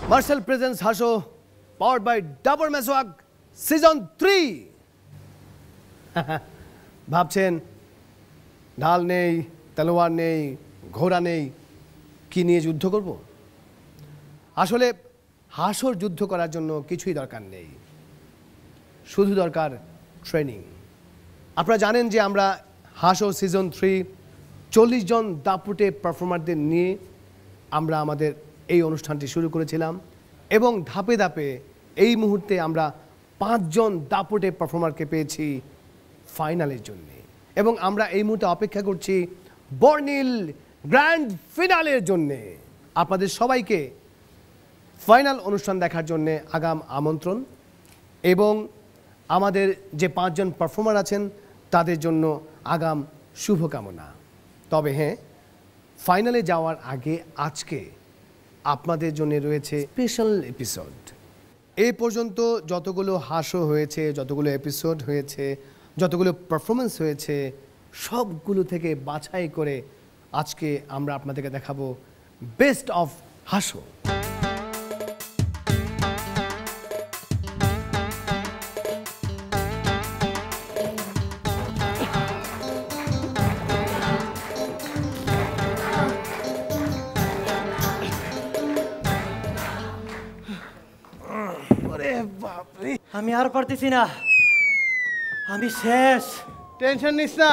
Marcel presents Hasho, powered by Dabur Meswak, Season 3. ভাবছেন ঢাল নেই, তলোয়ার নেই, ঘোড়া নেই, কি নিয়ে যুদ্ধ করব? আসলে হাসোর যুদ্ধ করার জন্য কিছুই দরকার নেই, শুধু দরকার ট্রেনিং। আপনারা জানেন যে আমরা হাসো সিজন 3 40 জন দাপুটে পারফর্মারদের নিয়ে আমরা আমাদের এই অনুষ্ঠানটি শুরু করেছিলাম এবং ধাপে ধাপে এই মুহূর্তে আমরা 5 জন দাপুটে পারফর্মারকে পেয়েছি ফাইনালের জন্য এবং আমরা এই মুহূর্তে অপেক্ষা করছি বর্ণিল গ্র্যান্ড ফিনালের জন্য। আপনাদের সবাইকে ফাইনাল অনুষ্ঠান দেখার জন্য আগাম আমন্ত্রণ এবং আমাদের যে 5 জন পারফর্মার আছেন তাদের জন্য আগাম শুভকামনা। তবে হ্যাঁ, ফাইনালে যাওয়ার আগে আজকে আপনাদের জন্য রয়েছে স্পেশাল এপিসোড। এই পর্যন্ত যতগুলো হাসো হয়েছে, যতগুলো এপিসোড হয়েছে, যতগুলো পারফরমেন্স হয়েছে, সবগুলো থেকে বাছাই করে আজকে আমরা আপনাদেরকে দেখাবো বেস্ট অফ হাসো। আমি আর পারতেছি না, আমি শেষ। টেনশন নিস না,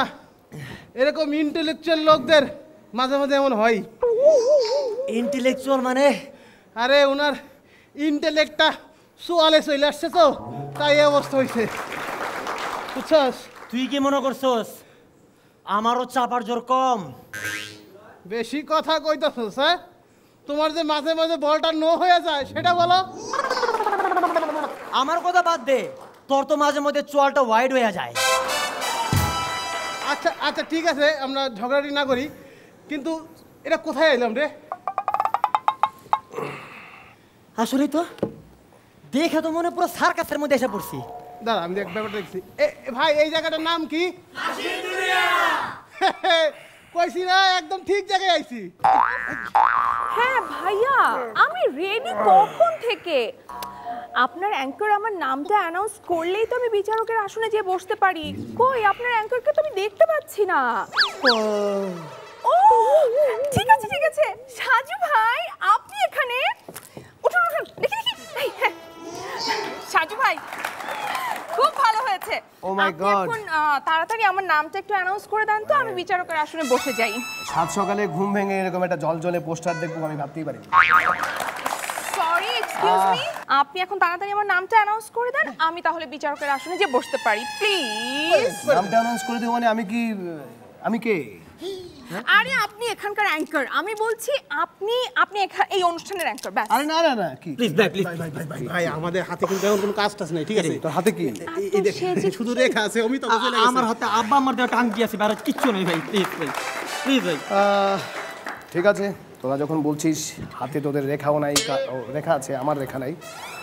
এরকম ইন্টেলেকচুয়াল লোকদের মাঝে মাঝে এমন হয়। ইন্টেলেকচুয়াল মানে? আরে ওনার ইন্টেলেক্টটা সোয়ালে চলে আসছে তো, তাই এই অবস্থা হয়েছে, বুঝছস? তুই কি মনে করছস আমারও চাপার জোর কম? বেশি কথা কইতাছস? হ্যাঁ, তোমার যে মাঝে মাঝে বলটা নো হয়ে যায় সেটা বলো। আমার কথা বাদ দে, তোর তো মাঝে মধ্যে চোয়ালটা ওয়াইড হয়ে যায়। আচ্ছা আচ্ছা ঠিক আছে, আমরা ঝগড়াটি না করি, কিন্তু এটা কোথায় এলাম রে? আসলে তো দেখে তো মনে পুরো সার্কাসের মধ্যে এসে পড়ছি। দাঁড়া, আমি ব্যাপারটা দেখছি। ভাই, এই জায়গাটার নাম কি? কইছি না, একদম ঠিক জায়গায় আইছি। হ্যাঁ ভাইয়া, আমি রেডি কখন থেকে। আপনার অ্যাঙ্কর আমার নামটা অ্যানাউন্স করলেই তো আমি বিচারকের আসনে যেয়ে বসতে পারি। কই আপনার অ্যাঙ্করকে তো আমি দেখতে পাচ্ছি না। ও ঠিক আছে ঠিক আছে, সাজু ভাই আপনি এখানে। উঠুন উঠুন, দেখি দেখি। হ্যাঁ সাজু ভাই, খুব ভালো হয়েছে। ও মাই গড, এখন তাড়াতাড়ি আমার নামটা একটু অ্যানাউন্স করে দেন তো, আমি বিচারকের আসনে বসে যাই। সাত সকালে ঘুম ভেঙে এরকম একটা জলজলে পোস্টার দেখবো আমি ভাবতেই পারি। সরি, এক্সকিউজ মি, আপনি এখন তাড়াতাড়ি আমার নামটা অ্যানাউন্স করে দেন, আমি তাহলে বিচারকের আসনে যে বসতে পারি প্লিজ। নামটা অ্যানাউন্স করে দিও মানে আমি কে? আরে আপনি এখানকার অ্যাঙ্কর, আমি বলছি আপনি এই অনুষ্ঠানের অ্যাঙ্কর। ব্যাস। আরে না না না, কি প্লিজ ভাই প্লিজ। ভাই আমাদের হাতে কিন্তু এখন কোনো কাজ টাজ নেই, ঠিক আছে? তোর হাতে কি? এই দেখ, শুধু রেখা আছে, অমিত চলে গেছে। আমার হাতে আব্বা আমার দেওয়া টাঙ্কি আছে, আর কিচ্ছু নেই ভাই, প্লিজ ভাই প্লিজ ভাই। ঠিক আছে, তোরা যখন বলছিস হাতে তোদের রেখাও নাই, রেখা আছে, আমার রেখা নাই,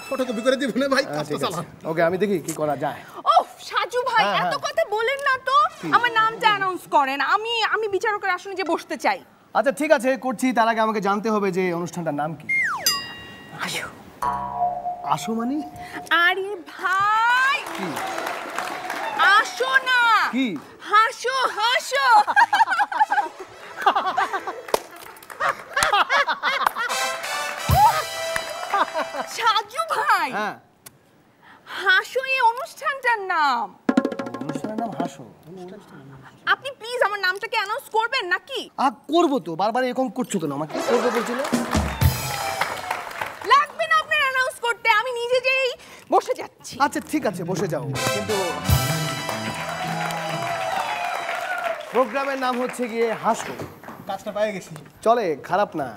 ফটোকপি করে দিব না ভাই, কাজটা চালা। ওকে, আমি দেখি কি করা যায়। ও সাজু ভাই, এত কথা বলেন না তো, আমার নামটা অ্যানাউন্স করেন, আমি বিচারকের আসনে যে বসতে চাই। আচ্ছা ঠিক আছে, করছি। তার আগে আমাকে জানতে হবে যে অনুষ্ঠানটার নাম কি। আসো। আসো মানে? আরে ভাই, আসো না, কি? হাসো হাসো। সাজু ভাই, হ্যাঁ, হাসো এই অনুষ্ঠানটার নাম। অনুষ্ঠানের নাম হাসো? আপনি প্লিজ আমার নামটাকে অ্যানাউন্স করবেন নাকি? করবো তো, বারবার এরকম করছো কেন? আমাকে করবো বলছিল। লাগবে না আপনার অ্যানাউন্স করতে, আমি নিজে যেই বসে যাচ্ছি। আচ্ছা ঠিক আছে, বসে যাও, কিন্তু প্রোগ্রামের নাম হচ্ছে গিয়ে হাসো। কাজটা পেয়ে গেছি, চলে, খারাপ না।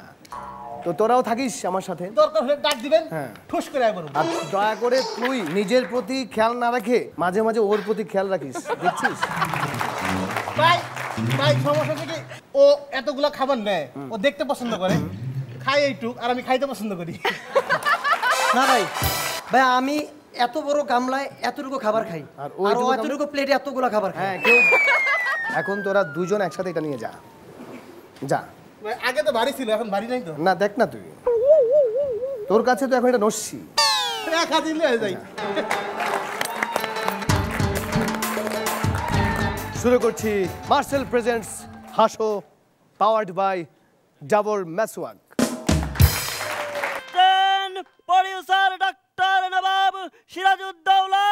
তো তোরাও থাকিস আমার সাথে, দরকার হলে ডাক দিবেন, হ্যাঁ, ঠুস করে একবার। আর দয়া করে তুই নিজের প্রতি খেয়াল না রাখে মাঝে মাঝে ওর প্রতি খেয়াল রাখিস, দেখছিস? ভাই ভাই সমস্যা থেকে ও এতগুলা খাবার নেয়, ও দেখতে পছন্দ করে, খায় এইটুক, আর আমি খাইতে পছন্দ করি। না ভাই, ভাই আমি এত বড় গামলায় এতটুকু খাবার খাই, আর আর ও এতটুকু প্লেটে এতগুলো খাবার খায়। হ্যাঁ কেউ এখন তোরা দুজন একসাথে এটা নিয়ে যা যা। ভাই, আগে তো ভারী ছিল, এখন ভারী নাই তো। না দেখ না তুই, তোর কাছে তো এখন এটা নস্যি। একা দিলে হয়ে যায়। শুরু করছি মার্সেল প্রেজেন্টস হাসো, powered by double Meswak. Producer doctor Nawab Sirajuddaula.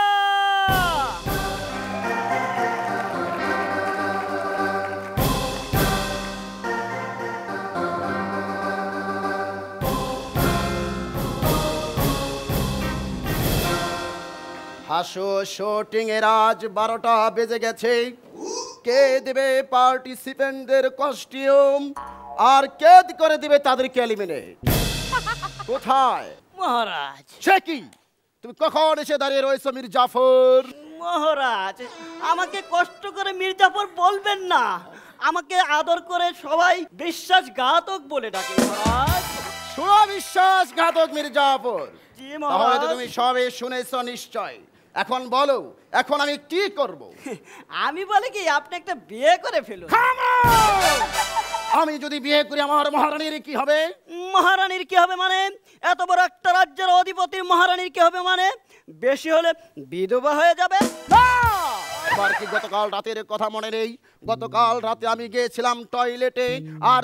হাসো শুটিং এর আজ 12টা বেজে গেছে। কে দেবে পার্টিসিপেন্টদের কস্টিউম আর কে করে দিবে তাদেরকে এলিমিনেট? কোথায় মহারাজ, সে কি? তুমি কখন এসে দাঁড়িয়ে রয়েছো মীর জাফর? মহারাজ আমাকে কষ্ট করে মির্জাফর বলবেন না, আমাকে আদর করে সবাই বিশ্বাসঘাতক বলে ডাকে মহারাজ। সুবিশ্বাসঘাতক মীর জাফর? জি তাহলে তো মহারাজ। তুমি সবে শুনেছো নিশ্চয়। এখন বলো, এখন আমি কি করব? আমি বলে কি আপনি একটা বিয়ে করে ফেলুন। আমি যদি বিয়ে করি আমার মহারানীর কি হবে? মহারানীর কি হবে মানে? এত বড় একটা রাজ্যের অধিপতির মহারানীর কি হবে মানে? বেশি হলে বিধবা হয়ে যাবে। এবার কি গতকাল রাতের কথা মনে নেই? গতকাল রাতে আমি গিয়েছিলাম টয়লেটে, আর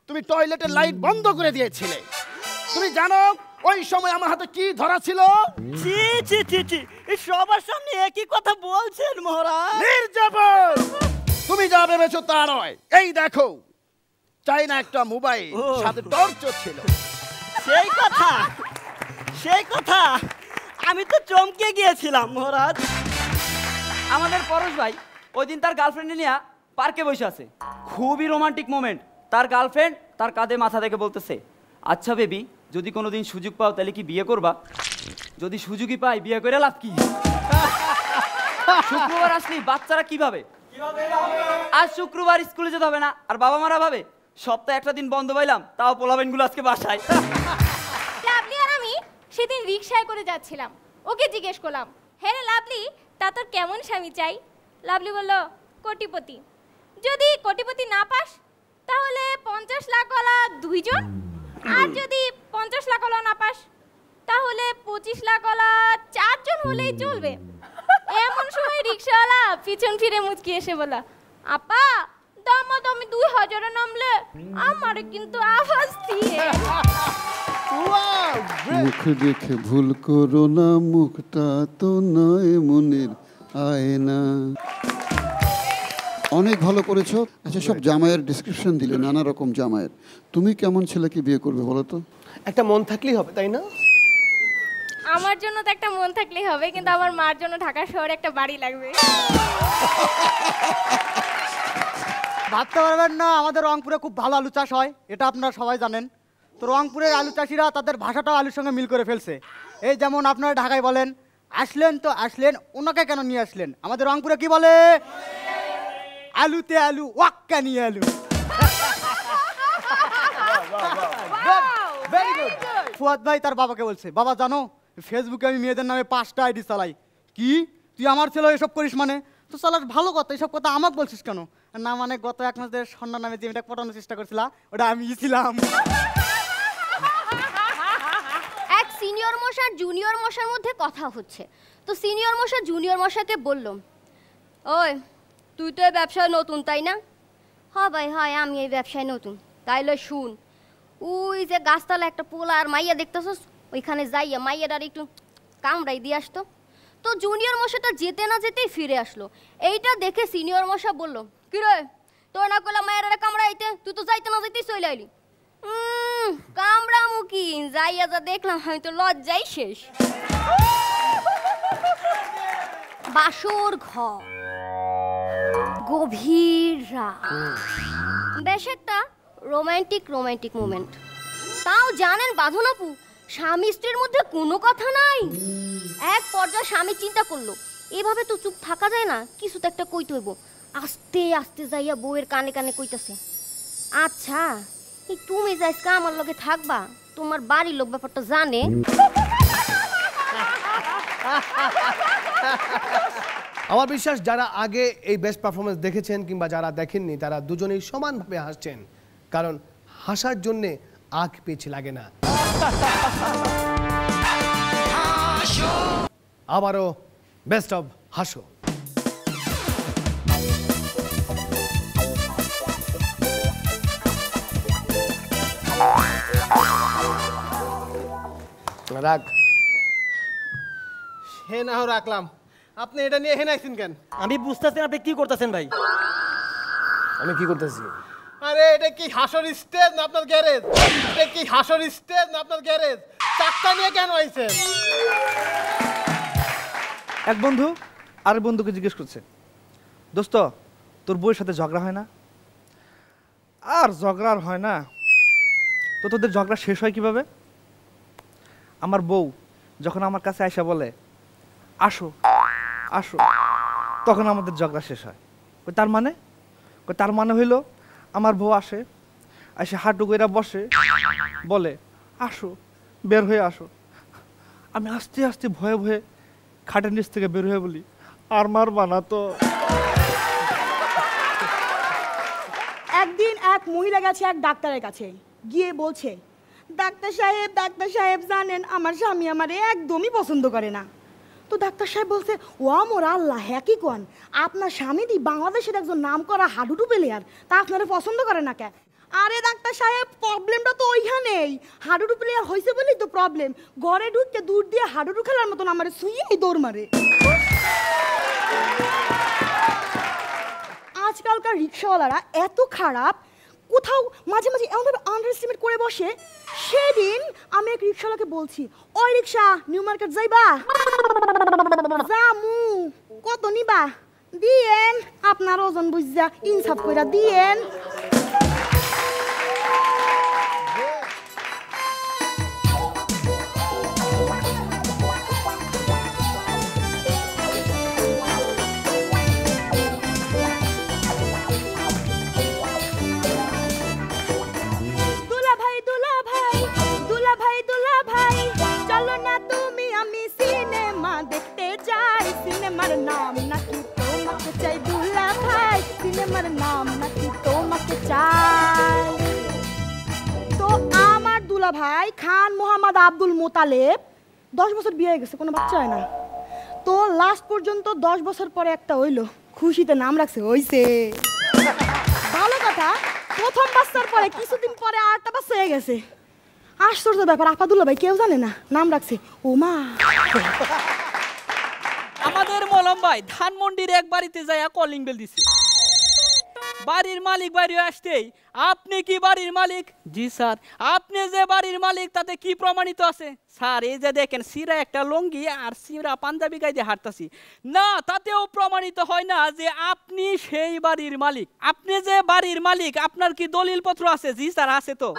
তুমি টয়লেটের লাইট বন্ধ করে দিয়েছিলে। তুমি জানো ওই সময় আমার হাতে কি ধরা ছিল? ছি ছি ছি ছি, এই সবার সামনে একই কথা বলছেন মহারাজ। মির্জাফর, তুমি যা ভেবেছো তা নয়। এই দেখো, চাইনা একটা মোবাইল, সাথে টর্চও ছিল। সেই কথা আমি তো চমকে গিয়েছিলাম মহারাজ। আমাদের পরশ ভাই ওই দিন তার গার্লফ্রেন্ড নিয়ে পার্কে বসে আছে, খুবই রোমান্টিক মোমেন্ট। তার গার্লফ্রেন্ড তার কাঁধে মাথা থেকে বলতেছে, আচ্ছা বেবি, যদি কোনোদিন সুযোগ পাও তাহলে কি বিয়ে করবা? যদি সুযোগই পাই বিয়ে করে লাভ কি? শুক্রবার আসলি বাচ্চারা কিভাবে? আজ শুক্রবার স্কুলে যেতে হবে না, আর বাবা মারা ভাবে সপ্তাহে একটা দিন বন্ধ পাইলাম, তাও পোলাবেনগুলো আজকে বাসায়। লাভলি আর আমি সেদিন রিকশায় করে যাচ্ছিলাম, ওকে জিজ্ঞেস করলাম, হ্যাঁ রে লাভলি, তা তোর কেমন স্বামী চাই? লাভলি বলল, কোটিপতি। যদি কোটিপতি না পাস তাহলে 50 লাখওয়ালা 2 জন, আর যদি 50 লাখওয়ালা না পাস তাহলে 25 লাখওয়ালা 4 জন হলেই চলবে। এমন সময় রিকশাওয়ালা পিছন ফিরে মুচকি এসে বলল, আপা দামাদামি 2000-এ নামলে আমারে কিন্তু আওয়াজ দিয়ে। মুখ দেখে ভুল করো না, মুখটা তো নয় মনের আয়না। অনেক ভালো করেছো। আচ্ছা, সব জামাইয়ের ডিসক্রিপশন দিলে, নানা রকম জামাইয়ের। তুমি কেমন ছেলেকে বিয়ে করবে বলো তো? একটা মন থাকলেই হবে, তাই না? আমার জন্য তো একটা মন থাকলেই হবে, কিন্তু আমার মার জন্য ঢাকা শহরে একটা বাড়ি লাগবে। ভাবতে পারবেন না, আমাদের রংপুরে খুব ভালো আলু চাষ হয়, এটা আপনারা সবাই জানেন। তো রংপুরের আলু চাষিরা তাদের ভাষাটাও আলুর সঙ্গে মিল করে ফেলছে। এই যেমন আপনারা ঢাকায় বলেন আসলেন তো আসলেন, ওনাকে কেন নিয়ে আসলেন? আমাদের রংপুরে কি বলে? আলুতে আলু, ওয়াক্কা নিয়ে আলু। ফুয়াদ ভাই তার বাবাকে বলছে, বাবা জানো ফেসবুকে আমি মেয়েদের নামে 5টা আইডি চালাই। কি তুই আমার ছেলে এসব করিস? মানে তো চালাস ভালো কথা, এসব কথা আমাকে বলছিস কেন? না মানে গত 1 মাস ধরে সন্ধ্যা নামে যে মেয়েটা পটানোর চেষ্টা করছিলাম, ওটা আমি ছিলাম। এক সিনিয়র মশার জুনিয়র মশার মধ্যে কথা হচ্ছে, তো সিনিয়র মশা জুনিয়র মশাকে বলল, ওই তুই তো এই ব্যবসায় নতুন তাই না? হ্যাঁ ভাই হয়, আমি এই ব্যবসায় নতুন। তাইলে শুন, ওই যে গাছতলা একটা পোলা আর মাইয়া দেখতেছস, ওইখানে যাইয়া মাইয়াটার একটু কামড়াই দিয়ে আসতো। তো জুনিয়র মশাটা যেতে না যেতেই ফিরে আসলো। এইটা দেখে সিনিয়র মশা বলল, কিরে তোর না কইলা মায়েরা কামড়াইতে, তুই তো যাইতে না যেতেই চলে আইলি। কামড়ামু কি, যাইয়া যা দেখলাম আমি তো লজ্জাই শেষ। বাসর ঘর, গভীর রাত, বেশ একটা রোমান্টিক মোমেন্ট। তাও জানেন বাঁধন আপু, স্বামী স্ত্রীর মধ্যে কোনো কথা নাই। এক পর্যায়ে স্বামী চিন্তা করলো, এভাবে তো চুপ থাকা যায় না, কিছু তো একটা কইতে হইব। আস্তে আস্তে যাইয়া বউয়ের কানে কানে কইতাছে, আচ্ছা এই তুমি যে আজকে আমার লগে থাকবা, তোমার বাড়ির লোক ব্যাপারটা জানে? আমার বিশ্বাস যারা আগে এই বেস্ট পারফরমেন্স দেখেছেন কিংবা যারা দেখেননি তারা দুজনেই সমানভাবে হাসছেন, কারণ হাসার জন্যে আগ পিছ লাগে না। আবারও বেস্ট অফ হাসো। রাখ। হে না রাখলাম, আপনি এটা নিয়ে হেনাইছেন কেন? আমি বুঝতেছেন আপনি কি করতেছেন ভাই। আমি কি করতেছি? আরে এটা কি হাসর স্টেজ না আপনার গ্যারেজ? এটা কি হাসর স্টেজ না আপনার গ্যারেজ? চাক্কা নিয়ে কেন আইছেন? এক বন্ধু আর বন্ধুকে জিজ্ঞেস করছে, দোস্ত তোর বউয়ের সাথে ঝগড়া হয় না? আর ঝগড়া আর হয় না তো তোদের ঝগড়া শেষ হয় কিভাবে? আমার বউ যখন আমার কাছে আয়সা বলে আসো আসো, তখন আমাদের ঝগড়া শেষ হয়। তার মানে? তার মানে হইল আমার বউ আসে, এসে হাঁটু কইরা বসে, বলে আসো বের হয়ে আসো। আমি আস্তে আস্তে ভয়ে ভয়ে খাটের নিচ থেকে বের হয়ে বলি, আর মারবা না তো? একদিন এক মহিলা গেছে এক ডাক্তারের কাছে, গিয়ে বলছে, ডাক্তার সাহেব জানেন আমার স্বামী আমারে একদমই পছন্দ করে না। তো ডাক্তার সাহেব বলছে, ও মোর আল্লাহ, হ্যাঁ কি কোন, আপনার স্বামীটি বাংলাদেশের একজন নামকরা হাডুডু প্লেয়ার, তা আপনারা পছন্দ করে না কে? আরে ডাক্তার সাহেব, প্রবলেমটা তো ওইখানেই, হাডুডু প্লেয়ার হয়েছে বলেই তো প্রবলেম। ঘরে ঢুকতে দূর দিয়ে হাডুডু খেলার মতন আমার শুয়েই দৌড় মারে। আজকালকার রিক্সাওয়ালারা এত খারাপ, কোথাও মাঝে মাঝে এমনভাবে আন্ডার এস্টিমেট করে বসে। সেদিন আমি এক রিক্সাওয়ালাকে বলছি, ওই রিক্সা নিউ মার্কেট যাইবা? জামু। কত নিবা? দিয়েন আপনার ওজন বুঝা, ইনসাফ কইরা দিয়েন। চলো না তুমি আমি সিনেমা দেখতে যাই, সিনেমার নাম নাকি তোমাকে চাই দুলা ভাই, সিনেমার নাম নাকি তোমাকে চাই। তো আমার দুলা ভাই খান মোহাম্মদ আব্দুল মোতালেব 10 বছর বিয়ে হয়ে গেছে, কোনো বাচ্চা হয় না। তো লাস্ট পর্যন্ত 10 বছর পরে একটা হইলো, খুশিতে নাম রাখছে হইছে। ভালো কথা, প্রথম বাচ্চার পরে কিছুদিন পরে আরেকটা বাচ্চা হয়ে গেছে। আশ্চর্য ব্যাপার, আপাদুল্লাহ ভাই কেউ জানে না, নাম রাখছে ওমা। আমাদের মলম ভাই ধানমন্ডির এক বাড়িতে যাইয়া কলিং বেল দিছে। বাড়ির মালিক বাইরে আসতেই, আপনি কি বাড়ির মালিক? জি স্যার। আপনি যে বাড়ির মালিক তাতে কি প্রমাণিত আছে? স্যার এই যে দেখেন সিরা একটা লুঙ্গি আর সিরা পাঞ্জাবি গায়ে দিয়ে হাঁটতাছি। না, তাতেও প্রমাণিত হয় না যে আপনি সেই বাড়ির মালিক। আপনি যে বাড়ির মালিক আপনার কি দলিলপত্র আছে? জি স্যার আছে তো।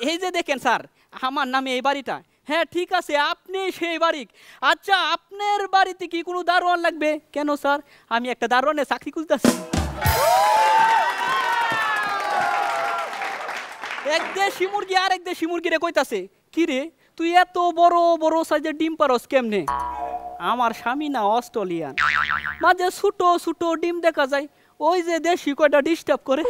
এই যে দেখেন স্যার আমার নামে এই বাড়িটা। হ্যাঁ ঠিক আছে, আপনি সেই বাড়ি। আচ্ছা আপনার বাড়িতে কি কোনো দারোয়ান লাগবে? কেন স্যার? আমি একটা দারোয়ানের চাকরি খুঁজতেছি। এক দেশি মুরগি আর এক দেশি মুরগিরে কইতাছে, কি রে তুই এত বড় বড় সাইজের ডিম পারস কেমনে? আমার স্বামী না অস্ট্রেলিয়ান, মাঝে ছোট ছোট ডিম দেখা যায়, ওই যে দেশি কয়টা ডিস্টার্ব করে।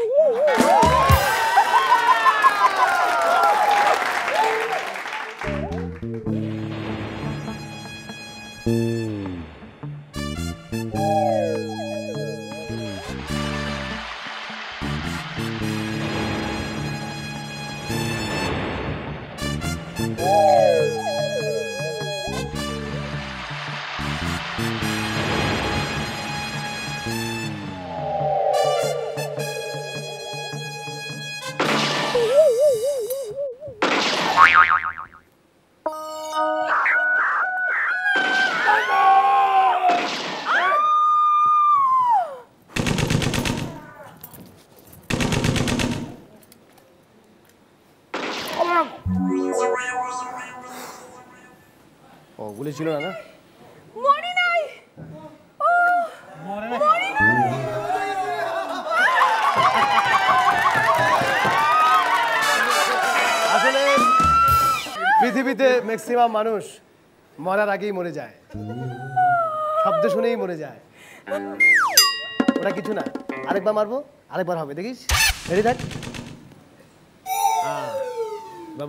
ও গুলি ছিল না? মরি নাই, মরি নাই। আসলে পৃথিবীতে ম্যাক্সিমাম মানুষ মরার আগেই মরে যায়, শব্দ শুনেই মরে যায়। ওটা কিছু না, আরেকবার মারবো, আরেকবার হবে, দেখিস। রেডি থাক।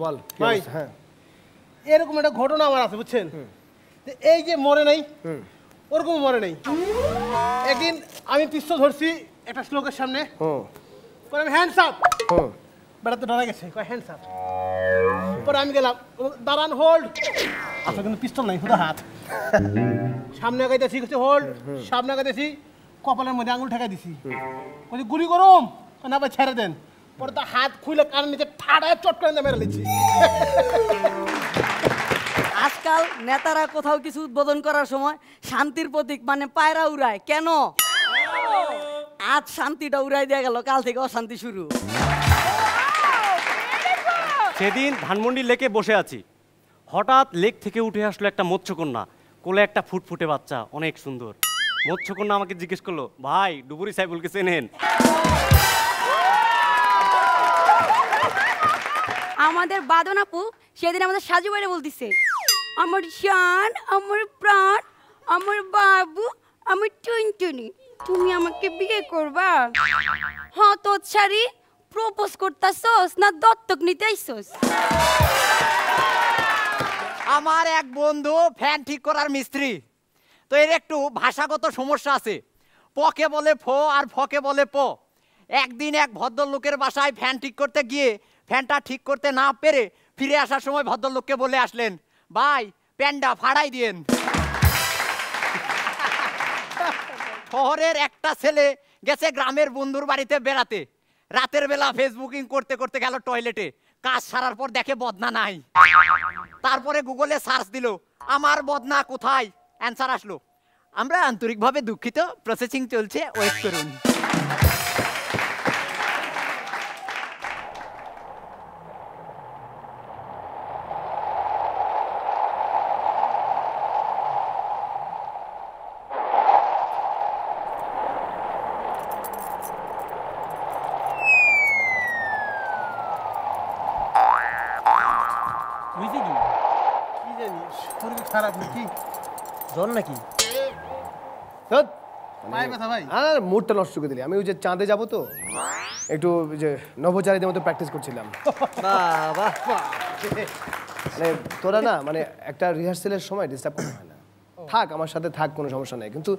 বল ভাই। হ্যাঁ, এরকম একটা ঘটনা আমার আছে, বুঝছেন? যে এই যে মরে নাই, ওরকম মরে নাই। একদিন আমি পিস্তল ধরছি একটা শ্লোকের সামনে, পরে আমি হ্যান্ডস আপ, বেড়া তো ডরা গেছে, কয় হ্যান্ডস আপ। পরে আমি গেলাম, দাঁড়ান, হোল্ড। আসলে কিন্তু পিস্তল নাই, শুধু হাত। সামনে আগাইতেছি, হোল্ড। সামনে আগাইতেছি, কপালের মধ্যে আঙুল ঠেকাই দিছি, বলছি গুলি করুম না ভাই, ছেড়ে দেন। পরে তার হাত খুলে কানের নিচে ঠাড়ায় চট করে মেরে নিচ্ছি। আজকাল নেতারা কোথাও কিছু উদ্বোধন করার সময় শান্তির প্রতীক মানে পায়রা উড়ায় কেন? আজ শান্তিটা উড়াই দেয়া গেল, কাল থেকে অশান্তি শুরু। সেদিন ধানমন্ডি লেকে বসে আছি, হঠাৎ লেক থেকে উঠে আসলো একটা মৎস্যকন্যা, কোলে একটা ফুটফুটে বাচ্চা, অনেক সুন্দর। মৎস্যকন্যা আমাকে জিজ্ঞেস করলো, ভাই ডুবুরি সাইফুলকে চেনেন? আমাদের বাদন আপু সেদিন আমাদের সাজু বাইরে বলতেছে, আমার জান, আমার প্রাণ, আমার বাবু, আমার টুনটুনি, তুমি আমাকে বিয়ে করবা? হ্যাঁ তো ছাড়ি, প্রপোজ করতাছস না দত্তক নিতে আইছস? আমার এক বন্ধু ফ্যান ঠিক করার মিস্ত্রি, তো এর একটু ভাষাগত সমস্যা আছে, পকে বলে ফো আর ফকে বলে প। একদিন এক ভদ্রলোকের বাসায় ফ্যান ঠিক করতে গিয়ে ফ্যানটা ঠিক করতে না পেরে ফিরে আসার সময় ভদ্রলোককে বলে আসলেন, ভাই প্যান্ডা ফাড়াই দিয়েন। শহরের একটা ছেলে গেছে গ্রামের বন্ধুর বাড়িতে বেড়াতে, রাতের বেলা ফেসবুকিং করতে করতে গেল টয়লেটে, কাজ সারার পর দেখে বদনা নাই। তারপরে গুগলে সার্চ দিল, আমার বদনা কোথায়? অ্যান্সার আসলো, আমরা আন্তরিকভাবে দুঃখিত, প্রসেসিং চলছে, ওয়েট করুন। খারাপ নাকি? জ্বর নাকি? মুডটা নষ্ট করে দিলি। আমি ওই যে চাঁদে যাবো তো, একটু যে নভোচারীদের মতো প্র্যাকটিস করছিলাম। মানে তোরা না, মানে একটা রিহার্সেলের সময় ডিস্টার্ব করা হয় না, থাক আমার সাথে থাক, কোনো সমস্যা নেই। কিন্তু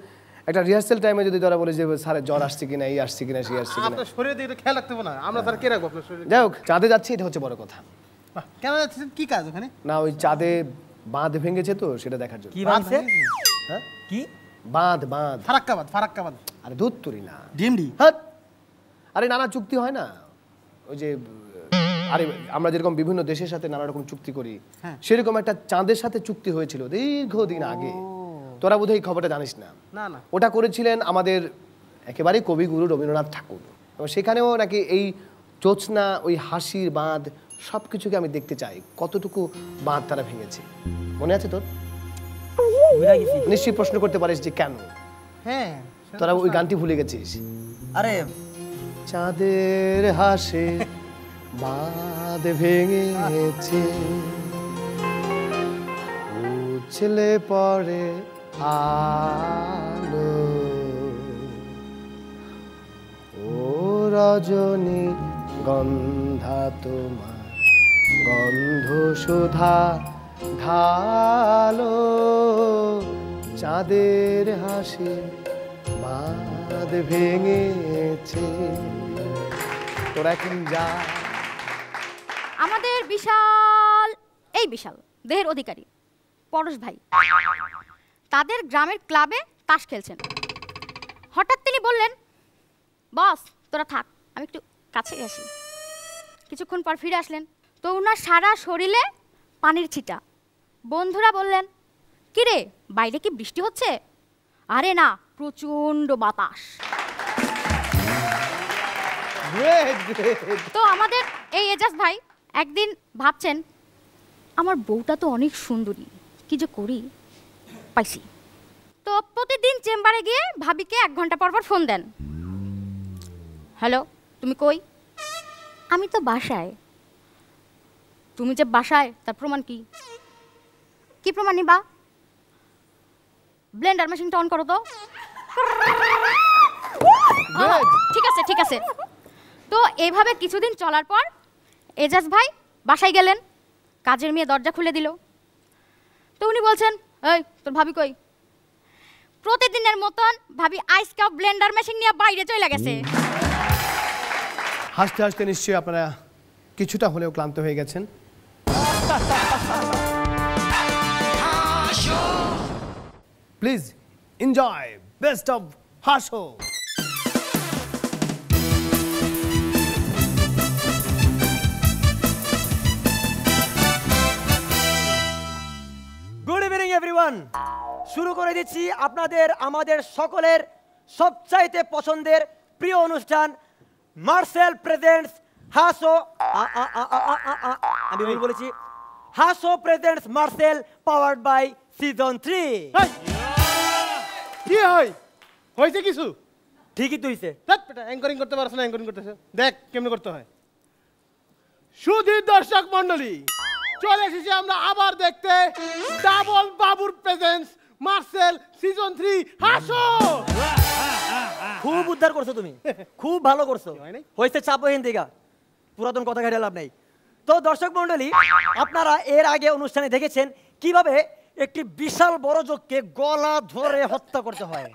একটা রিহার্সেল টাইমে যদি তোরা বলে যে স্যারের জ্বর আসছে কিনা, এই আসছে কিনা, সেই আসছে কিনা, আপনার শরীরে দিকে খেয়াল রাখতে হবে না, আমরা তার কে রাখবো আপনার শরীরে? যাই হোক, চাঁদে যাচ্ছি, এটা হচ্ছে বড় কথা। কেন যাচ্ছেন? কি কাজ ওখানে? না, ওই চাঁদে বাঁধ ভেঙেছে তো, সেটা দেখার জন্য। কি ভাঙছে? হ্যাঁ, কি বাঁধ? বাঁধ ফারাক্কাবাদ, ফারাক্কাবাদ। আরে দুধ তুরি না, ডিমডি। হ্যাঁ, আরে নানা চুক্তি হয় না, ওই যে আরে আমরা যেরকম বিভিন্ন দেশের সাথে নানা রকম চুক্তি করি, সেরকম একটা চাঁদের সাথে চুক্তি হয়েছিল দীর্ঘদিন আগে। তোরা বোধহয় এই খবরটা জানিস না। না না, ওটা করেছিলেন আমাদের একেবারে কবিগুরু রবীন্দ্রনাথ ঠাকুর, এবং সেখানেও নাকি এই জোৎস্না, ওই হাসির বাঁধ, সব কিছুকে আমি দেখতে চাই, কতটুকু বাঁধ তারা ভেঙেছে। মনে আছে তোর? নিশ্চয়ই প্রশ্ন করতে পারিস যে কেন। হ্যাঁ, তোরা ওই গানটি ভুলে গেছিস। আরে চাঁদের হাসে বাঁধ ভেঙেছে, উছলে পড়ে আলো, ও রজনী গন্ধা তোমার, গন্ধ সুধা ঢালো, চাঁদের হাসি বাঁধ ভেঙেছে। তোরা এখন যা। আমাদের বিশাল, এই বিশাল দেহের অধিকারী পরশ ভাই তাদের গ্রামের ক্লাবে তাস খেলছেন। হঠাৎ তিনি বললেন, বস তোরা থাক, আমি একটু কাছে আসি। কিছুক্ষণ পর ফিরে আসলেন, তো ওনার সারা শরীরে পানির ছিটা। বন্ধুরা বললেন, কিরে বাইরে কি বৃষ্টি হচ্ছে? আরে না, প্রচণ্ড বাতাস। তো আমাদের এই এজাজ ভাই একদিন ভাবছেন, আমার বউটা তো অনেক সুন্দরী, কি যে করি, পাইছি। তো প্রতিদিন চেম্বারে গিয়ে ভাবিকে 1 ঘন্টা পর পর ফোন দেন। হ্যালো, তুমি কই? আমি তো বাসায়। তুমি যে বাসায় তার প্রমাণ কি? কি প্রমাণ নিবা? ব্লেন্ডার মেশিনটা অন করো তো। ঠিক আছে ঠিক আছে। তো এইভাবে কিছুদিন চলার পর এজাজ ভাই বাসায় গেলেন, কাজের মেয়ে দরজা খুলে দিল। তো উনি বলছেন, এই তোর ভাবি কই? প্রতিদিনের মতন ভাবি আইস কাপ ব্লেন্ডার মেশিন নিয়ে বাইরে চলে গেছে। হাসতে হাসতে নিশ্চয়ই আপনারা কিছুটা হলেও ক্লান্ত হয়ে গেছেন। প্লিজ এনজয় বেস্ট অফ হাসো। Good evening everyone. শুরু করে দিচ্ছি আপনাদের আমাদের সকলের সবচাইতে পছন্দের প্রিয় অনুষ্ঠান মার্সেল প্রেজেন্টস হাসো। আমি ভুল বলেছি, হাসো presents Marcel powered by season 3। কি হয় হয়েছে কিছু? ঠিকই তো হইছে। অ্যাঙ্করিং করতে পারছ না, অ্যাঙ্করিং করতেছে, দেখ কেমনে করতে হয়। সুধীর দর্শক মণ্ডলী, চলে এসেছি আমরা আবার দেখতে ডাবল বাবুর প্রেজেন্স মার্সেল সিজন 3 হাসো। খুব উদ্ধার করছো তুমি, খুব ভালো করছো, হয়েছে চাপহীন দিঘা, পুরাতন কথা ঘাটে লাভ নাই। তো দর্শক মণ্ডলী, আপনারা এর আগে অনুষ্ঠানে দেখেছেন কিভাবে একটি বিশাল বড় যোগকে গলা ধরে হত্যা করতে হয়।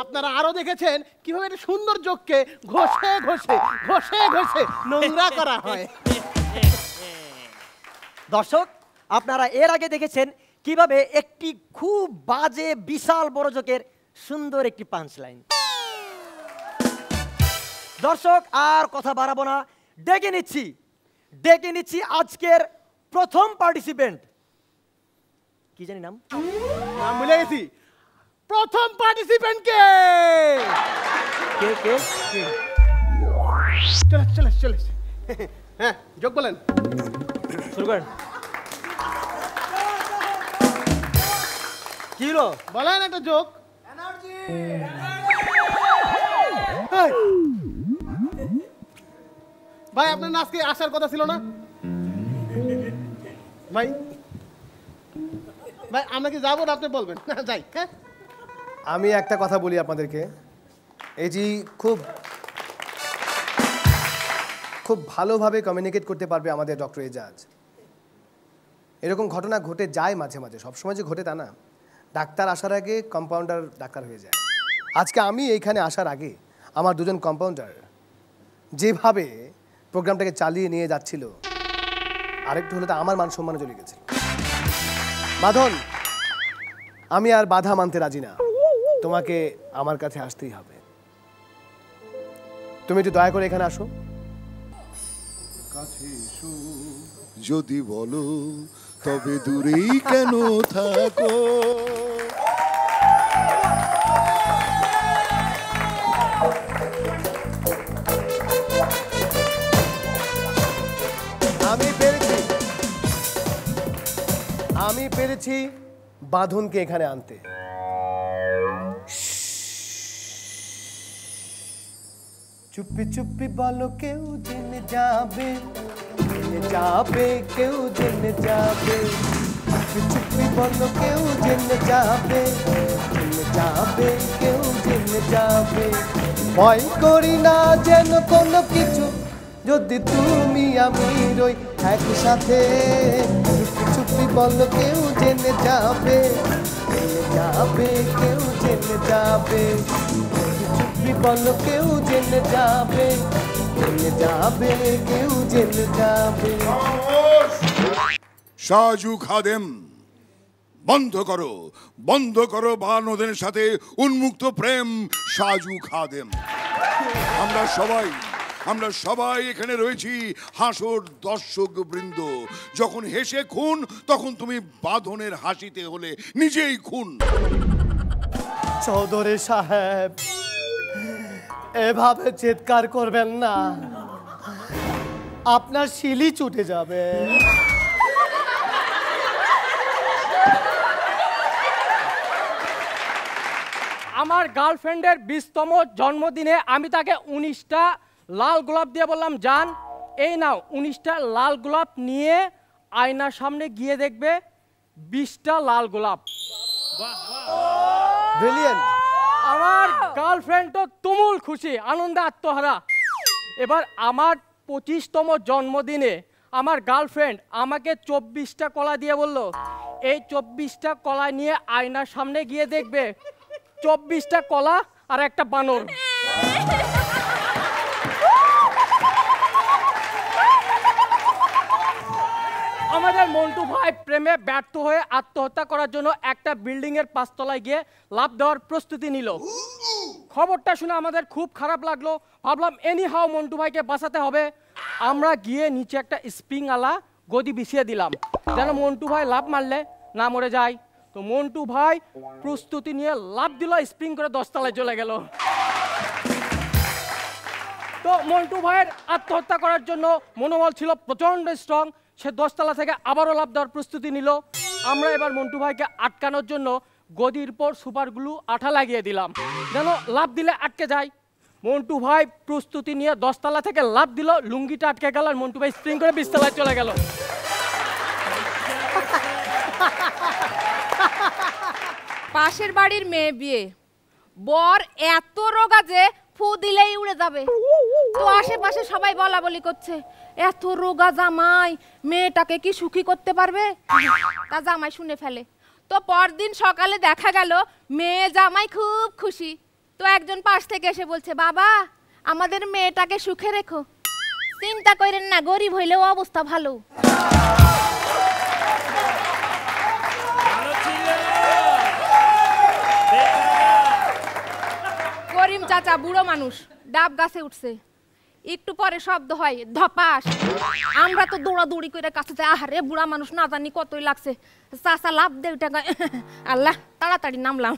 আপনারা আরো দেখেছেন কিভাবে একটা সুন্দর যোগকে ঘষে ঘষে ঘষে ঘষে নোংরা করা হয়। দর্শক, আপনারা এর আগে দেখেছেন কিভাবে একটি খুব বাজে বিশাল বড় যোগের সুন্দর একটি পাঞ্চ লাইন। দর্শক, আর কথা বাড়াবো না, ডেকে নিচ্ছি আজকের প্রথম পার্টিসিপেন্ট। কি জানি নাম ভুলে গেছি। প্রথম পার্টিসিপেন্ট কে? চলে হ্যাঁ, যোগ বলেন, শুরু করেন। কি হলো বলেন একটা যোগ। ভাই আপনার আজকে আসার কথা ছিল না? ভাই আমরা কি যাবো না আপনি বলবেন? যাই। হ্যাঁ, আমি একটা কথা বলি আপনাদেরকে, এই যে খুব ভালোভাবে কমিউনিকেট করতে পারবে আমাদের ডক্টর এজাজ। এরকম ঘটনা ঘটে যায় মাঝে মাঝে, সবসময় যে ঘটে তা না। ডাক্তার আসার আগে কম্পাউন্ডার ডাক্তার হয়ে যায়। আজকে আমি এইখানে আসার আগে আমার দুজন কম্পাউন্ডার যেভাবে প্রোগ্রামটাকে চালিয়ে নিয়ে যাচ্ছিল, আরেকটু হলে তো আমার মান সম্মানে চলে গেছে। বাঁধন, আমি আর বাধা মানতে রাজি না, তোমাকে আমার কাছে আসতেই হবে। তুমি একটু দয়া করে এখানে আসো। যদি বলো তবে দূরেই কেন থাকো, আমি পেরেছি বাঁধনকে এখানে আনতে। চুপি চুপি বলো কেউ জেনে যাবে, কেউ জেনে যাবে। চুপি চুপি বলো কেউ জেনে যাবে, কেউ জেনে যাবে। ভয় করি না যেন কোনো কিছু, যদি তুমি আমি রই একসাথে। চুপি চুপি বলো কেউ জেনে যাবে, কেউ জেনে যাবে। চুপি বলো কেউ জেনে যাবে, কেউ জেনে যাবে। সাজু খাদেম, বন্ধ করো বানদের সাথে উন্মুক্ত প্রেম। সাজু খাদেম, আমরা সবাই এখানে রয়েছি হাসর দর্শক বৃন্দ। যখন হেসে খুন, তখন তুমি বাঁধনের হাসিতে হলে নিজেই খুন। চৌধুরী সাহেব, এভাবে চিৎকার করবেন না, আপনার শিলি ছুটে যাবে। ভাই, আপনার নাচকে আসার কথা ছিল না? আমি এক কথা বলি, আপনার শিলি ছুটে যাবে। আমার গার্লফ্রেন্ডের 20তম জন্মদিনে আমি তাকে 19টা লাল গোলাপ দিয়ে বললাম, জান এই নাও 19টা লাল গোলাপ নিয়ে আয়নার সামনে গিয়ে দেখবে 20টা লাল গোলাপ। ব্রিলিয়েন্ট। আমার গার্লফ্রেন্ড তো তুমুল খুশি, আনন্দে আত্মহারা। এবার আমার 25তম জন্মদিনে আমার গার্লফ্রেন্ড আমাকে 24টা কলা দিয়ে বলল, এই 24টা কলা নিয়ে আয়নার সামনে গিয়ে দেখবে 24টা কলা আর একটা বানর। আমাদের মন্টু ভাই প্রেমে ব্যর্থ হয়ে আত্মহত্যা করার জন্য একটা বিল্ডিং এর 5 তলায় গিয়ে লাফ দেওয়ার প্রস্তুতি নিল। খবরটা শুনে আমাদের খুব খারাপ লাগলো, ভাবলাম এনি হাও মন্টু ভাইকে বাঁচাতে হবে। আমরা গিয়ে নিচে একটা স্প্রিং আলা গদি বিছিয়ে দিলাম, যেন মন্টু ভাই লাফ মারলে না মরে যায়। তো মন্টু ভাই প্রস্তুতি নিয়ে লাফ দিল, স্প্রিং করে 10 তলায় চলে গেল। তো মন্টু ভাইয়ের আত্মহত্যা করার জন্য মনোবল ছিল প্রচন্ড স্ট্রং, সে 10 তলা থেকে আবারও লাফ দেওয়ার প্রস্তুতি নিল। আমরা এবার মন্টু ভাইকে আটকানোর জন্য গদির পর সুপার গ্লু আঠা লাগিয়ে দিলাম, যেন লাফ দিলে আটকে যায়। মন্টু ভাই প্রস্তুতি নিয়ে 10 তলা থেকে লাফ দিল, লুঙ্গিটা আটকে গেল, আর মন্টু ভাই স্প্রিং করে 20 তলায় চলে গেল। পাশের বাড়ির মেয়ে বিয়ে, বর এত রোগা যে ফু দিলেই উড়ে যাবে। তো আশেপাশে সবাই বলা বলি করছে, এত রোগা জামাই মেয়েটাকে কি সুখী করতে পারবে? তা জামাই শুনে ফেলে। তো পরদিন সকালে দেখা গেল মেয়ে জামাই খুব খুশি। তো একজন পাশ থেকে এসে বলছে, বাবা আমাদের মেয়েটাকে সুখে রেখো। চিন্তা করেন না, গরিব হইলেও অবস্থা ভালো। করিম চাচা বুড়ো মানুষ, ডাব গাছে উঠছে, একটু পরে শব্দ হয় ধপাস। আমরা তো দৌড়াদৌড়ি করে কাছে যাই, আহারে বুড়া মানুষ না জানি কতই লাগছে। চাচা লাভ দে ওটা, আল্লাহ তাড়াতাড়ি নামলাম।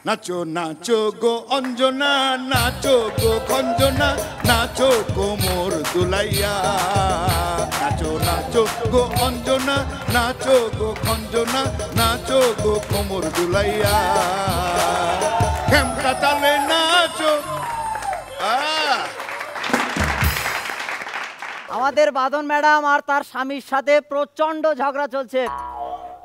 নাচো নাচো গো অঞ্জনা, নাচো গো খঞ্জনা, নাচো কোমর দুলাইয়া। নাচো নাচো গো অঞ্জনা, নাচো গো খঞ্জনা, নাচো গো কোমর দুলাইয়া। খেমকা তালে নাচো। আমাদের বাদন ম্যাডাম আর তার স্বামীর সাথে প্রচন্ড ঝগড়া চলছে।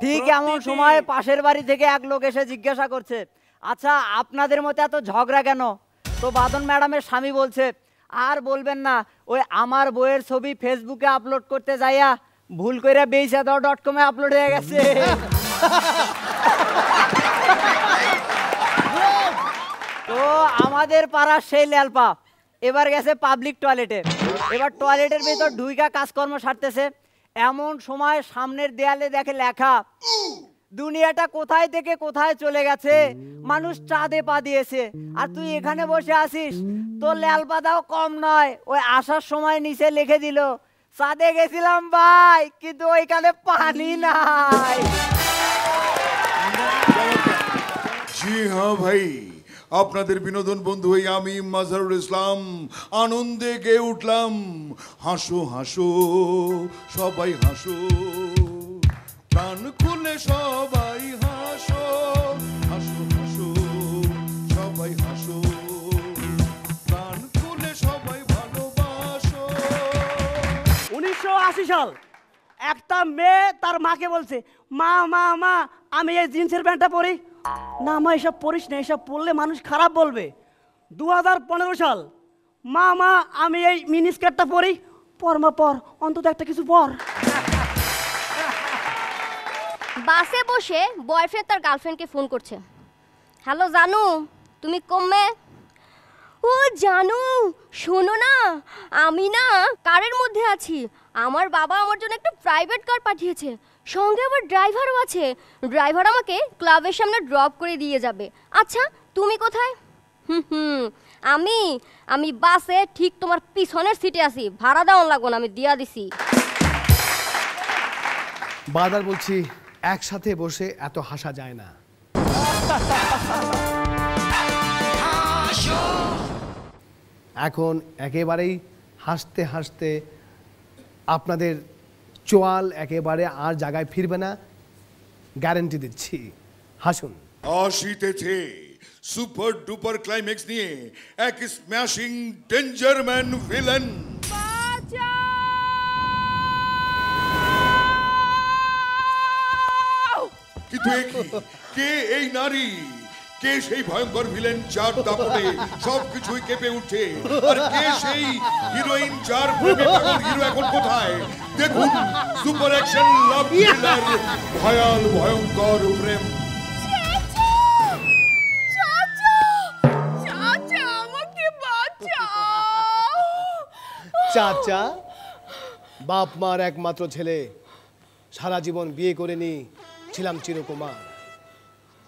ঠিক এমন সময় পাশের বাড়ি থেকে এক লোক এসে জিজ্ঞাসা করছে, আচ্ছা আপনাদের মতো এত ঝগড়া কেন? তো বাদন ম্যাডামের স্বামী বলছে, আর বলবেন না, ওই আমার বইয়ের ছবি ফেসবুকে আপলোড করতে যাইয়া ভুল করে beishadao.com এ আপলোড হয়ে গেছে। তো আমাদের পাড়ার সেই ল্যালপা এবার গেছে পাবলিক টয়লেটে। এবার টয়লেটের ভেতর ঢুইকা কাজকর্ম সারতেছে, এমন সময় সামনের দেয়ালে দেখে লেখা, দুনিয়াটা কোথায় থেকে কোথায় চলে গেছে, মানুষ চাঁদে পা দিয়েছে, আর তুই এখানে বসে আছিস। তোর ল্যালপা দাও কম নয়, ওই আসার সময় নিচে লিখে দিল, চাঁদে গেছিলাম ভাই, কিন্তু ওইখানে পানি নাই। জি হ্যাঁ ভাই, আপনাদের বিনোদন বন্ধু হই আমি মাজহারুল ইসলাম, আনন্দে গেয়ে উঠলাম। হাসো হাসো সবাই হাসো, প্রাণ খুলে সবাই হাসো। হাসো হাসো সবাই হাসো, প্রাণ খুলে সবাই ভালোবাসো। 1980 সাল একটা মেয়ে তার মাকে বলছে, মা মা মা আমি এই জিন্সের প্যান্টটা পরি। না মা এসব পরিস না, এসব পরলে মানুষ খারাপ বলবে। 2015 সাল, মা মা আমি এই মিনি স্কার্টটা পরি। পর মা পর, অন্তত একটা কিছু পর। বাসে বসে বয়ফ্রেন্ড তার গার্লফ্রেন্ডকে ফোন করছে, হ্যালো জানু তুমি কমে? ও জানু শোনো না, আমি না কারের মধ্যে আছি, আমার বাবা আমার জন্য একটা প্রাইভেট কার পাঠিয়েছে, সঙ্গে আবার ড্রাইভারও আছে, ড্রাইভার আমাকে ক্লাবের সামনে ড্রপ করে দিয়ে যাবে। আচ্ছা তুমি কোথায়? আমি আমি বাসে ঠিক তোমার পিছনের সিটে আছি, ভাড়া দেওয়া লাগবো না, আমি দিয়া দিছি। বারবার বলছি একসাথে বসে এত হাসা যায় না। এখন একেবারেই হাসতে হাসতে আপনাদের চোয়াল একেবারে আর জায়গায় ফিরবে না, গ্যারান্টি দিচ্ছি। হাসুন। আসিতেছে সুপার ডুপার ক্লাইম্যাক্স নিয়ে এক স্ম্যাশিং ডেঞ্জারম্যান ভিলেন। কিন্তু কে এই নারী? কে সেই ভয়ঙ্কর ভিলেন যার দাপটে সবকিছুই কেঁপে উঠে? আর কে সেই হিরোইন যার প্রেমে পাগল হিরো এখন কোথায়? দেখুন সুপার অ্যাকশন লাভ থ্রিলার ভয়াল ভয়ঙ্কর প্রেম। চাচা, বাপ মার একমাত্র ছেলে, সারা জীবন বিয়ে করে নি, ছিলাম চিরকুমার।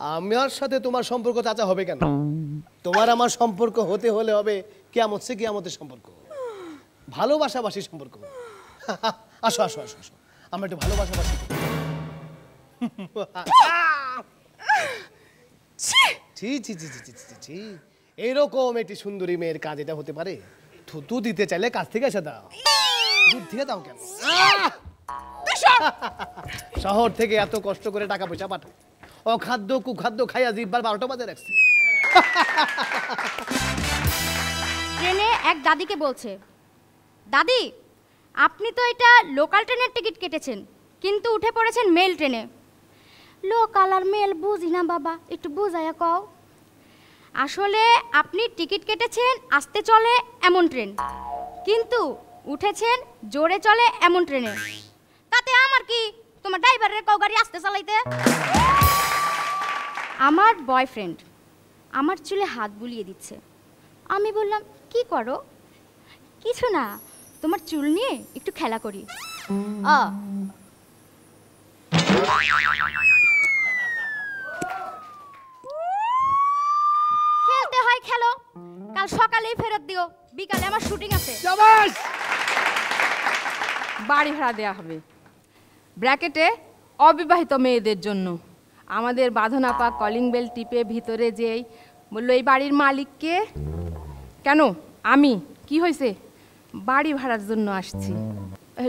আমার সাথে তোমার সম্পর্ক চাচা হবে কেন? তোমার আমার সম্পর্ক হতে হলে হবে কিয়ামত সে কিয়ামতের সম্পর্ক, ভালোবাসাবাসির সম্পর্ক। আসো আসো আসো আসো, আমরা একটু ভালোবাসাবাসি। ছি ছি ছি ছি ছি ছি, এইরকম একটি সুন্দরী মেয়ের কাজ এটা হতে পারে? থুতু দিতে চাইলে কাছ থেকে এসে দাও, দূর থেকে দাও কেন? শহর থেকে এত কষ্ট করে টাকা পয়সা পাঠায়, অখাদ্য কুখাদ্য খাইয়া জিব্বার 12টা বাজে রাখছে। ট্রেনে এক দাদিকে বলছে, দাদি আপনি তো এটা লোকাল ট্রেনের টিকিট কেটেছেন কিন্তু উঠে পড়েছেন মেল ট্রেনে। লোকাল আর মেল বুঝি না বাবা, একটু বুঝাইয়া কও। আসলে আপনি টিকিট কেটেছেন আস্তে চলে এমন ট্রেন, কিন্তু উঠেছেন জোরে চলে এমন ট্রেনে। তাতে আমার কি? তোমার ড্রাইভারের কও গাড়ি আস্তে চালাইতে। আমার বয়ফ্রেন্ড আমার চুলে হাত বুলিয়ে দিচ্ছে। আমি বললাম কি করো? কিছু না, তোমার চুল নিয়ে একটু খেলা করি। খেলতে হয় খেলো, কাল সকালেই ফেরত দিও, বিকালে আমার শুটিং আছে। বাড়ি ভাড়া দেওয়া হবে, ব্র্যাকেটে অবিবাহিত মেয়েদের জন্য। আমাদের বাঁধনাপা কলিং বেল টিপে ভিতরে যেই বললো এই বাড়ির মালিককে। কেন? আমি কি হয়েছে? বাড়ি ভাড়ার জন্য আসছি।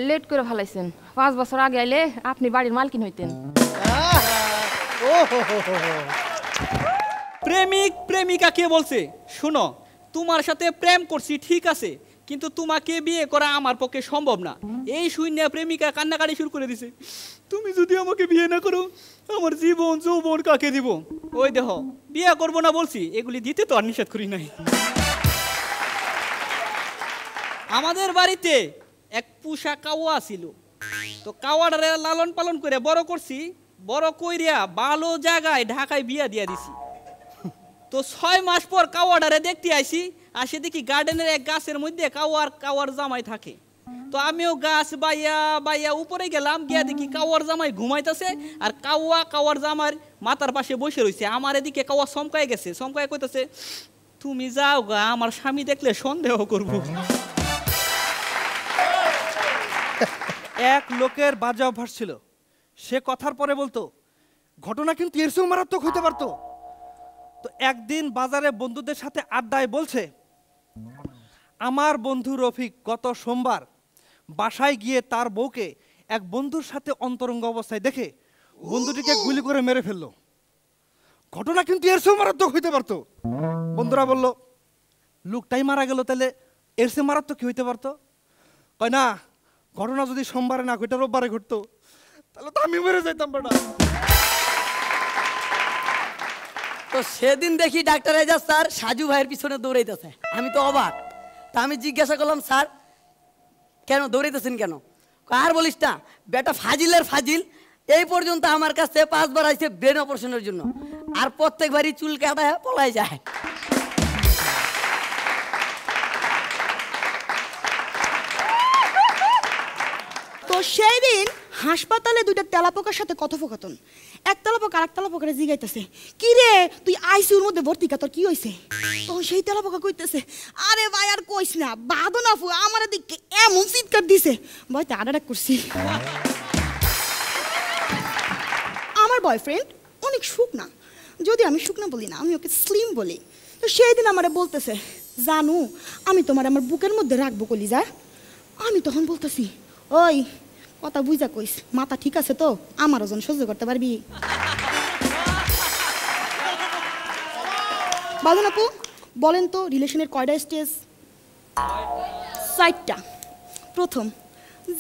লেট করে ফেলাইছেন, 5 বছর আগে আইলে আপনি বাড়ির মালকিন হইতেন। প্রেমিক প্রেমিকা কে বলছে? শুনো, তোমার সাথে প্রেম করছি ঠিক আছে, কিন্তু তোমাকে বিয়ে করা আমার পক্ষে সম্ভব না। এই শূন্য প্রেমিকা কান্নাকাটি শুরু করে দিছে, তুমি যদি আমাকে বিয়ে না করো আমার জীবন যৌবন কাকে দিব? ওই দেখো, বিয়ে করবো না বলছি, এগুলি দিতে তো আর নিষেধ করি নাই। আমাদের বাড়িতে এক পুষা কাওয়া ছিল, তো কাওয়াটারে লালন পালন করে বড় করছি, বড় কইরিয়া ভালো জায়গায় ঢাকায় বিয়া দিয়া দিছি। তো 6 মাস পর কাওয়াটারে দেখতে আইছি, আসে দেখি গার্ডেনের এক গাছের মধ্যে কাওয়ার জামাই থাকে। তো আমিও গাছ বাইয়া বাইয়া উপরে গেলাম, গিয়া দেখি কাওয়ার জামাই ঘুমাইতেছে আর কাওয়ার জামার মাথার পাশে বসে রয়েছে। আমার এদিকে কাওয়া চমকায় গেছে, চমকায় কইতেছে তুমি যাও গা, আমার স্বামী দেখলে সন্দেহ করব। এক লোকের বাজে অভ্যাস ছিল, সে কথার পরে বলতো ঘটনা কিন্তু এর চেয়েও মারাত্মক হইতে পারতো। তো একদিন বাজারে বন্ধুদের সাথে আড্ডায় বলছে, আমার বন্ধু রফিক গত সোমবার বাসায় গিয়ে তার বউকে এক বন্ধুর সাথে অন্তরঙ্গ অবস্থায় দেখে বন্ধুটিকে গুলি করে মেরে ফেললো। ঘটনা কিন্তু এর চেয়েও মারাত্মক হইতে পারতো। বন্ধুরা বলল, লোকটাই মারা গেল, তাহলে এর চেয়ে মারাত্মক কি হইতে পারতো? কয় না, ঘটনা যদি সোমবারে না ঘটে রোববারে ঘটতো তাহলে তো আমি মেরে যাইতাম। বেটা তো সেদিন দেখি ডাক্তার এজাজ স্যার সাজু ভাইয়ের পিছনে দৌড়াইতেছে। আমি তো অবাক, তা আমি জিজ্ঞাসা করলাম, স্যার কেন দৌড়াইতেছেন কেন? আর বলিস না, বেটা ফাজিলের ফাজিল, এই পর্যন্ত আমার কাছে 5 বার আইছে ব্রেন অপারেশনের জন্য, আর প্রত্যেকবারই চুল কাটা পলাই যায়। তো সেই দিন হাসপাতালে 2টা তেলাপোকার সাথে কথোপকথন। এক তেলাপোকা আরেক তেলাপোকারে জিগাইতেছে, কি রে তুই আইসিউর মধ্যে ভর্তি, তোর কি হয়েছে? তখন সেই তেলাপোকা কইতেছে, আরে ভাই আর কইস না, বাঁধো না ফু, আমার দিকে এমন চিৎকার দিছে, ভয়তে আডাডাক করছি। আমার বয়ফ্রেন্ড অনেক শুকনা, যদি আমি শুকনা বলি না, আমি ওকে স্লিম বলি। তো সেই দিন আমারে বলতেছে, জানু আমি তোমার আমার বুকের মধ্যে রাখবো কলিজা। আমি তখন বলতেছি, ওই কথা বুঝা কইস, মাথা ঠিক আছে তো? আমার ওজন সহ্য করতে পারবি? বাঁধন আপু বলেন তো রিলেশনের কয়টা স্টেজ? 4টা। প্রথম,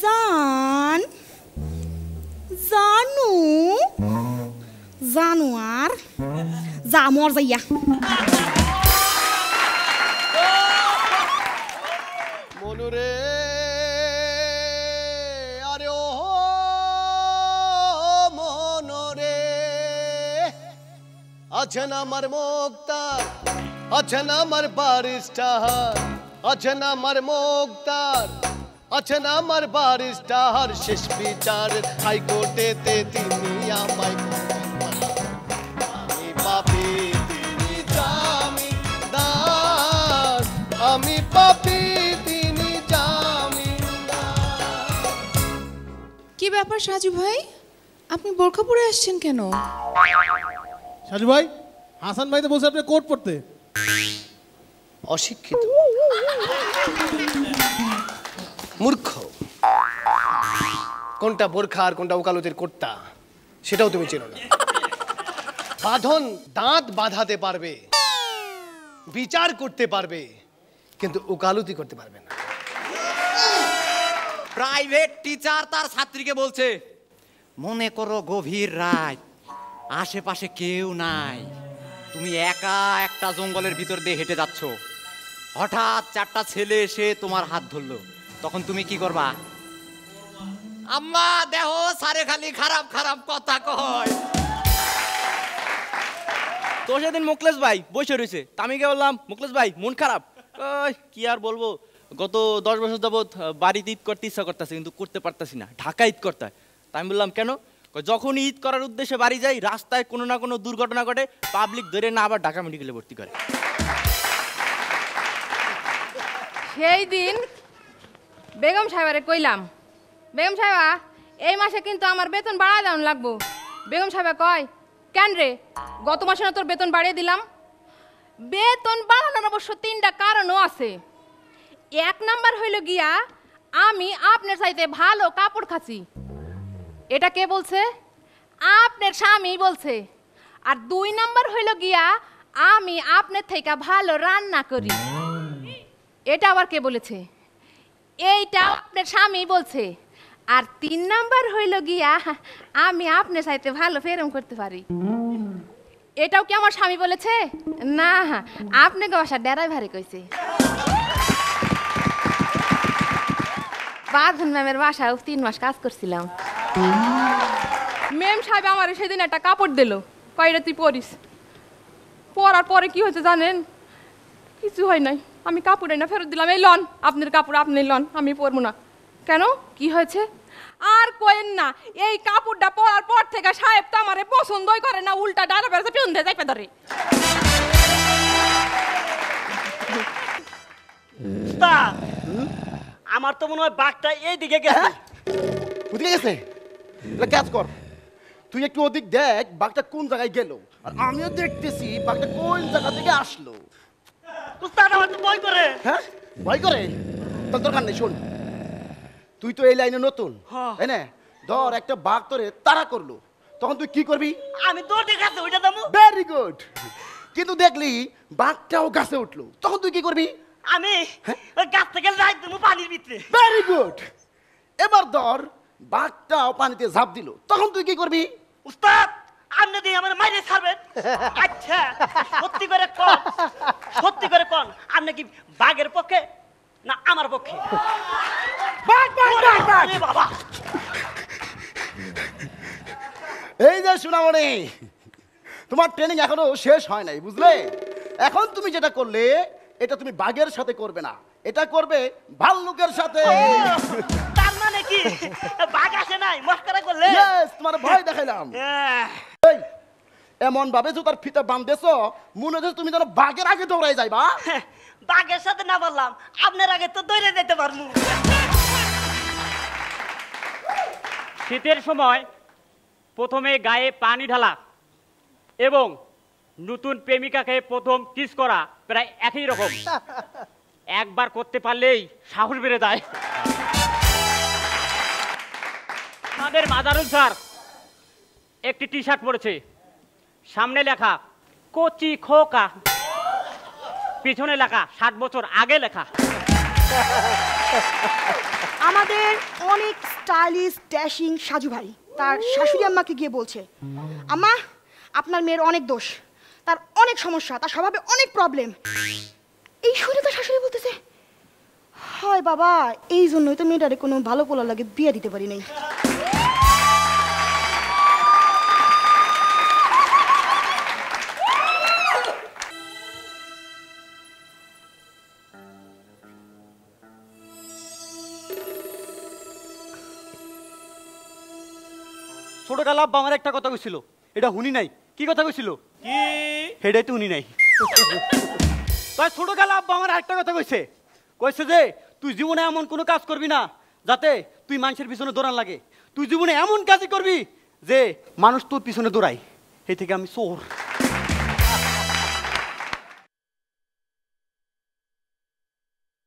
জান জানু জানোয়ার যা মর যাইয়া। মনুরে আরে ও মনুরে, আছেন আমার মুক্তার, আছেন আমার বারিস্টার, আছেন আমার মুক্তার, আছেন আমার বারিস্টার, শেষ বিচার হাইকোর্টেতে তিনি আমায় আমি পাপি তিনি জামিনদার, আমি পাপি তিনি জামিনদার। কি ব্যাপার সাজু ভাই, আপনি বোরখা পরে আসছেন কেন? সাজু ভাই, হাসান ভাই তো বলছে আপনি কোট পড়তে। অশিক্ষিত, মূর্খ, কোনটা বোরখা আর কোনটা ওকালতির কোটটা সেটাও তুমি চেনো না। বাঁধন দাঁত বাঁধাতে পারবে, বিচার করতে পারবে, কিন্তু ওকালতি করতে পারবে না। প্রাইভেট টিচার তার ছাত্রীকে বলছে, মনে করো গভীর রাত, আশেপাশে কেউ নাই, তুমি একা একটা জঙ্গলের ভিতর দিয়ে হেঁটে যাচ্ছ, হঠাৎ 4টা ছেলে এসে তোমার হাত ধরলো, তখন তুমি কি করবা? আম্মা দেহ সারে খালি খারাপ খারাপ কথা কয়। তো সেদিন মুকলেশ ভাই বসে রয়েছে, আমি কে বললাম, মুকলেশ ভাই মন খারাপ। কি আর বলবো, গত 10 বছর যাবৎ বাড়িতে ঈদ করতে ইচ্ছা করতেছে, কিন্তু করতে পারতাছি না, ঢাকা ঈদ করতে হয়। তাই আমি বললাম কেন? যখন ঈদ করার উদ্দেশ্যে বাড়ি যাই, রাস্তায় কোনো না কোনো দুর্ঘটনা ঘটে, পাবলিক ধরে না আবার ঢাকা মেডিকেলে ভর্তি করে। সেই দিন বেগম সাহেবারে কইলাম, বেগম সাহেবা এই মাসে কিন্তু আমার বেতন বাড়ায় দাম লাগবো। বেগম সাহেবা কয়, কেন রে, গত মাসে না তোর বেতন বাড়িয়ে দিলাম? বেতন বাড়ানোর অবশ্য 3টা কারণও আছে। 1 নাম্বার হইল গিয়া আমি আপনার চাইতে ভালো কাপড় খাচ্ছি। এটা কে বলছে? আপনার স্বামী বলছে। আর 2 নাম্বার হইল গিয়া আমি আপনার থেকে ভালো রান্না করি। এটা আবার কে বলেছে? এইটা আপনার স্বামী বলছে। আর 3 নাম্বার হইল গিয়া আমি আপনার চাইতে ভালো প্রেম করতে পারি। এটাও কি আমার স্বামী বলেছে? না, আপনাকে বাসা ড্রাইভারে কইছে। বাঁধন ম্যামের বাসায় 3 মাস কাজ করছিলাম। ম্যাম সাহেব আমার সেদিন একটা কাপড় দিল, কয়টা তুই পরিস। পরার পরে কি হয়েছে জানেন? কিছু হয় নাই, আমি কাপড় এনে ফেরত দিলাম। এই লন আপনার কাপড়, আপনি লন, আমি পরবো না। কেন, কি হয়েছে? আর কোয়েন না, এই কাপড়টা পরার পর থেকে সাহেব তো আমারে পছন্দই করে না, উল্টা ডালা বেড়াতে পিউন দিয়ে যাইপে ধরে। আমার তো মনে হয় বাঘটা এই দিকে গেছে। ওদিকে গেছে? কাজ কর, তুই একটু ওদিক দেখ বাঘটা কোন জায়গায় গেল, আর আমিও দেখতেছি বাঘটা কোন জায়গা থেকে আসলো। উস্তাদ আমার তো ভয় করে। হ্যাঁ, ভয় করে? তোর দরকার নেই, শোন, তুই তো এই লাইনে নতুন, তাই না? ধর একটা বাঘ তোরে তাড়া করলো, তখন তুই কি করবি? আমি দৌড় দিয়ে গাছে উঠে যাবো। Very good. কিন্তু দেখলি বাঘটাও গাছে উঠলো, তখন তুই কি করবি? আমি ওই গাছ থেকে যাই দেবো পানির ভিতরে। Very good. এবার ধর বাঘটাও পানিতে ঝাঁপ দিল, তখন তুই কি করবি? উস্তাদ আপনি দিয়ে আমার মাইরে ছাড়বেন? আচ্ছা সত্যি করে কোন, সত্যি করে কোন, আপনি কি বাঘের পক্ষে না আমার পক্ষে? বাঘ বাঘ বাঘ বাঘ। বাবা এই যে সোনামণি, তোমার ট্রেনিং এখনো শেষ হয় নাই, বুঝলে? এখন তুমি যেটা করলে এটা তুমি বাঘের সাথে করবে না, এটা করবে ভাল্লুকের সাথে। তার মানে কি বাঘ আসে নাই, মস্করা করলে? ইয়েস, তোমার ভয় দেখাইলাম। এই এমন ভাবে জুতার ফিতা বাঁধতেছো মনে হচ্ছে তুমি যেন বাঘের আগে দৌড়াই যাইবা। বাঘের সাথে না বললাম, আপনার আগে তো দৌড়ে যেতে পারবো। শীতের সময় প্রথমে গায়ে পানি ঢালা এবং নতুন প্রেমিকাকে প্রথম কিস করা প্রায় একই রকম। একবার করতে পারলেই সাহস বেড়ে যায়। আমাদের মাজারুল স্যার একটি টি শার্ট পরেছে, সামনে লেখা কচি খোকা, পিছনে লেখা 60 বছর আগে লেখা। আমাদের অনেক স্টাইলিশ ড্যাশিং সাজু ভাই তার শাশুড়ি আম্মাকে গিয়ে বলছে, আম্মা আপনার মেয়ের অনেক দোষ, তার অনেক সমস্যা, তার স্বভাবে অনেক প্রবলেম। এই শুনে তার শাশুড়ি বলতেছে, হয় বাবা এই জন্যই তো মেয়েটারে কোনো ভালো পোলা লাগে বিয়ে দিতে পারি নাই। ছোটকালে আব্বা আমার একটা কথা কইছিল, এটা শুনি নাই। কি কথা কইছিল? কি হেডাই তো শুনি নাই। তাই ছোটকালে আব্বা আমার একটা কথা কইছে, কইছে যে তুই জীবনে এমন কোনো কাজ করবি না যাতে তুই মানুষের পিছনে দৌড়ান লাগে। তুই জীবনে এমন কাজই করবি যে মানুষ তোর পিছনে দৌড়ায়। এই থেকে আমি চোর।